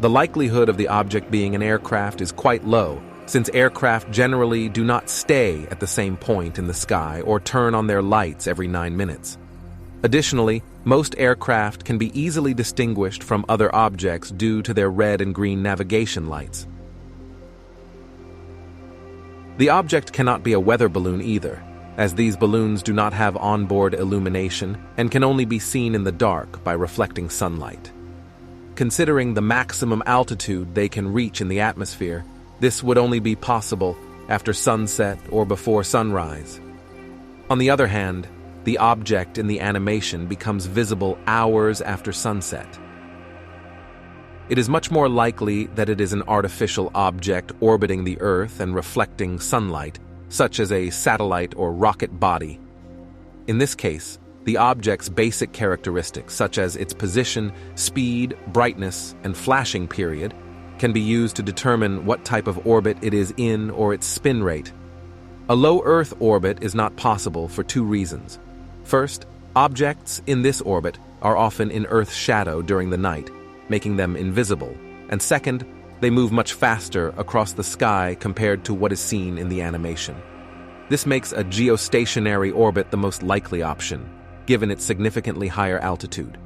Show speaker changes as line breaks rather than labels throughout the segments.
The likelihood of the object being an aircraft is quite low, since aircraft generally do not stay at the same point in the sky or turn on their lights every 9 minutes. Additionally, most aircraft can be easily distinguished from other objects due to their red and green navigation lights. The object cannot be a weather balloon either, as these balloons do not have onboard illumination and can only be seen in the dark by reflecting sunlight. Considering the maximum altitude they can reach in the atmosphere, this would only be possible after sunset or before sunrise. On the other hand, the object in the animation becomes visible hours after sunset. It is much more likely that it is an artificial object orbiting the Earth and reflecting sunlight, such as a satellite or rocket body. In this case, the object's basic characteristics, such as its position, speed, brightness, and flashing period, can be used to determine what type of orbit it is in or its spin rate. A low Earth orbit is not possible for 2 reasons. First, objects in this orbit are often in Earth's shadow during the night, making them invisible. And second, they move much faster across the sky compared to what is seen in the animation. This makes a geostationary orbit the most likely option, given its significantly higher altitude.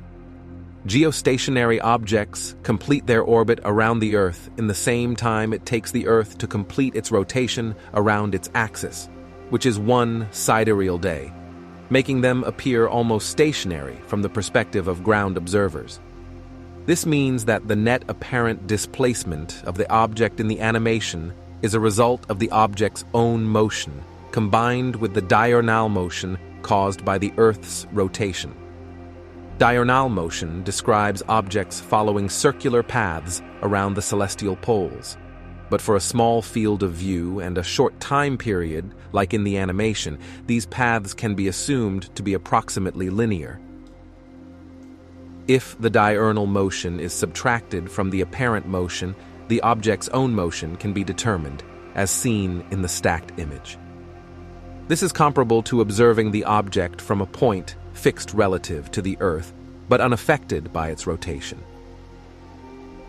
Geostationary objects complete their orbit around the Earth in the same time it takes the Earth to complete its rotation around its axis, which is 1 sidereal day, making them appear almost stationary from the perspective of ground observers. This means that the net apparent displacement of the object in the animation is a result of the object's own motion, combined with the diurnal motion caused by the Earth's rotation. Diurnal motion describes objects following circular paths around the celestial poles. But for a small field of view and a short time period, like in the animation, these paths can be assumed to be approximately linear. If the diurnal motion is subtracted from the apparent motion, the object's own motion can be determined, as seen in the stacked image. This is comparable to observing the object from a point fixed relative to the Earth, but unaffected by its rotation.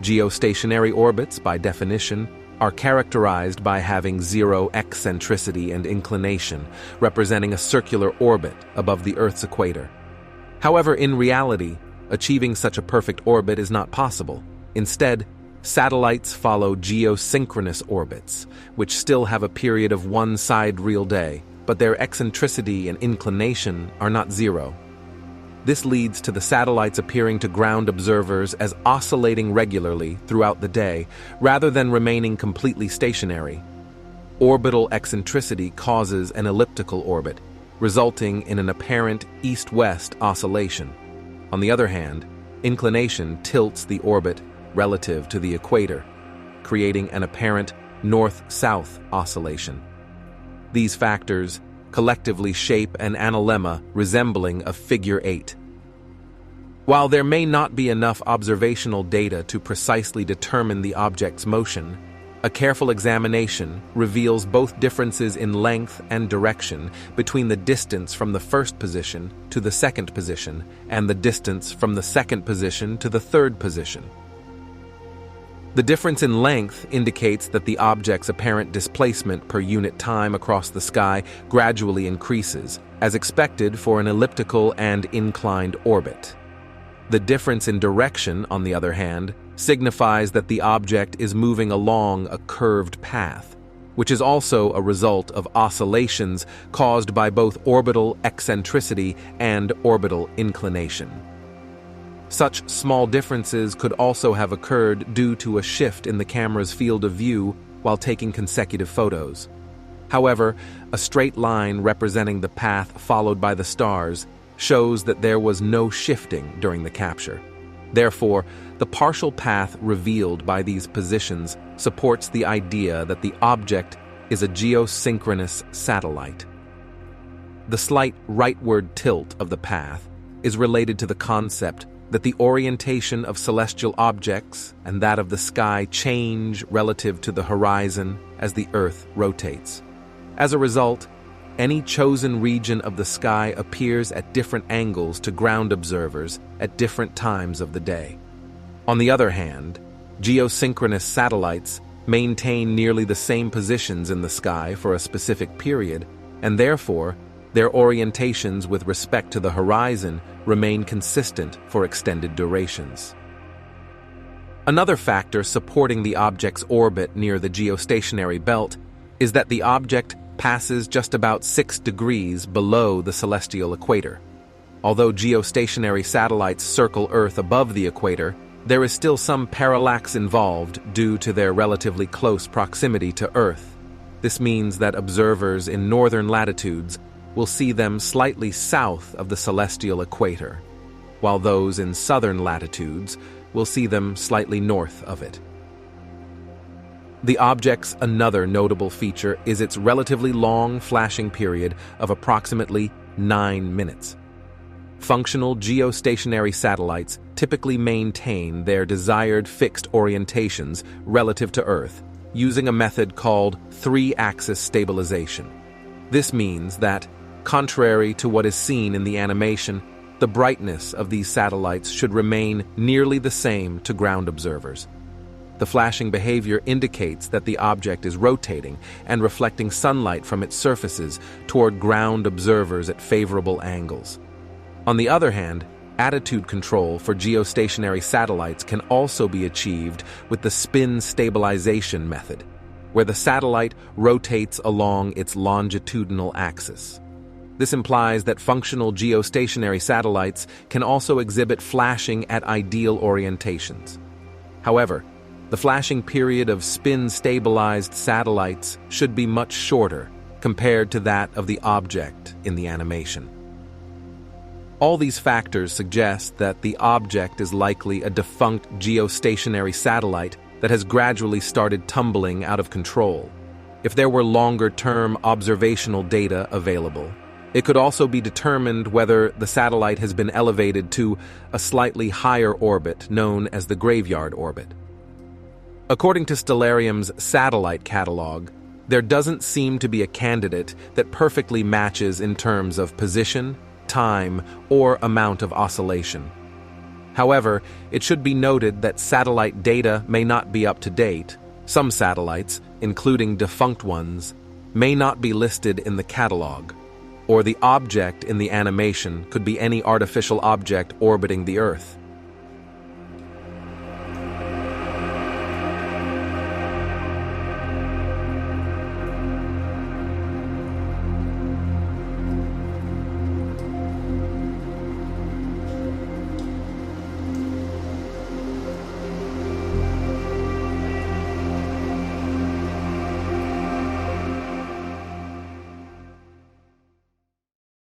Geostationary orbits, by definition, are characterized by having 0 eccentricity and inclination, representing a circular orbit above the Earth's equator. However, in reality, achieving such a perfect orbit is not possible. Instead, satellites follow geosynchronous orbits, which still have a period of 1 sidereal day, but their eccentricity and inclination are not 0. This leads to the satellites appearing to ground observers as oscillating regularly throughout the day, rather than remaining completely stationary. Orbital eccentricity causes an elliptical orbit, resulting in an apparent east-west oscillation. On the other hand, inclination tilts the orbit relative to the equator, creating an apparent north-south oscillation. These factors collectively shape an analemma resembling a figure 8. While there may not be enough observational data to precisely determine the object's motion, a careful examination reveals both differences in length and direction between the distance from the first position to the second position and the distance from the second position to the third position. The difference in length indicates that the object's apparent displacement per unit time across the sky gradually increases, as expected for an elliptical and inclined orbit. The difference in direction, on the other hand, signifies that the object is moving along a curved path, which is also a result of oscillations caused by both orbital eccentricity and orbital inclination. Such small differences could also have occurred due to a shift in the camera's field of view while taking consecutive photos. However, a straight line representing the path followed by the stars shows that there was no shifting during the capture. Therefore, the partial path revealed by these positions supports the idea that the object is a geosynchronous satellite. The slight rightward tilt of the path is related to the concept that the orientation of celestial objects and that of the sky change relative to the horizon as the Earth rotates. As a result, any chosen region of the sky appears at different angles to ground observers at different times of the day. On the other hand, Geosynchronous satellites maintain nearly the same positions in the sky for a specific period, and therefore, their orientations with respect to the horizon remain consistent for extended durations. Another factor supporting the object's orbit near the geostationary belt is that the object passes just about 6 degrees below the celestial equator. Although geostationary satellites circle Earth above the equator, there is still some parallax involved due to their relatively close proximity to Earth. This means that observers in northern latitudes will see them slightly south of the celestial equator, while those in southern latitudes will see them slightly north of it. The object's another notable feature is its relatively long flashing period of approximately 9 minutes. Functional geostationary satellites typically maintain their desired fixed orientations relative to Earth using a method called 3-axis stabilization. This means that, contrary to what is seen in the animation, the brightness of these satellites should remain nearly the same to ground observers. The flashing behavior indicates that the object is rotating and reflecting sunlight from its surfaces toward ground observers at favorable angles. On the other hand, attitude control for geostationary satellites can also be achieved with the spin stabilization method, where the satellite rotates along its longitudinal axis. This implies that functional geostationary satellites can also exhibit flashing at ideal orientations. However, the flashing period of spin-stabilized satellites should be much shorter compared to that of the object in the animation. All these factors suggest that the object is likely a defunct geostationary satellite that has gradually started tumbling out of control. If there were longer-term observational data available, it could also be determined whether the satellite has been elevated to a slightly higher orbit known as the graveyard orbit. According to Stellarium's satellite catalog, there doesn't seem to be a candidate that perfectly matches in terms of position, time, or amount of oscillation. However, it should be noted that satellite data may not be up to date. Some satellites, including defunct ones, may not be listed in the catalog, or the object in the animation could be any artificial object orbiting the Earth.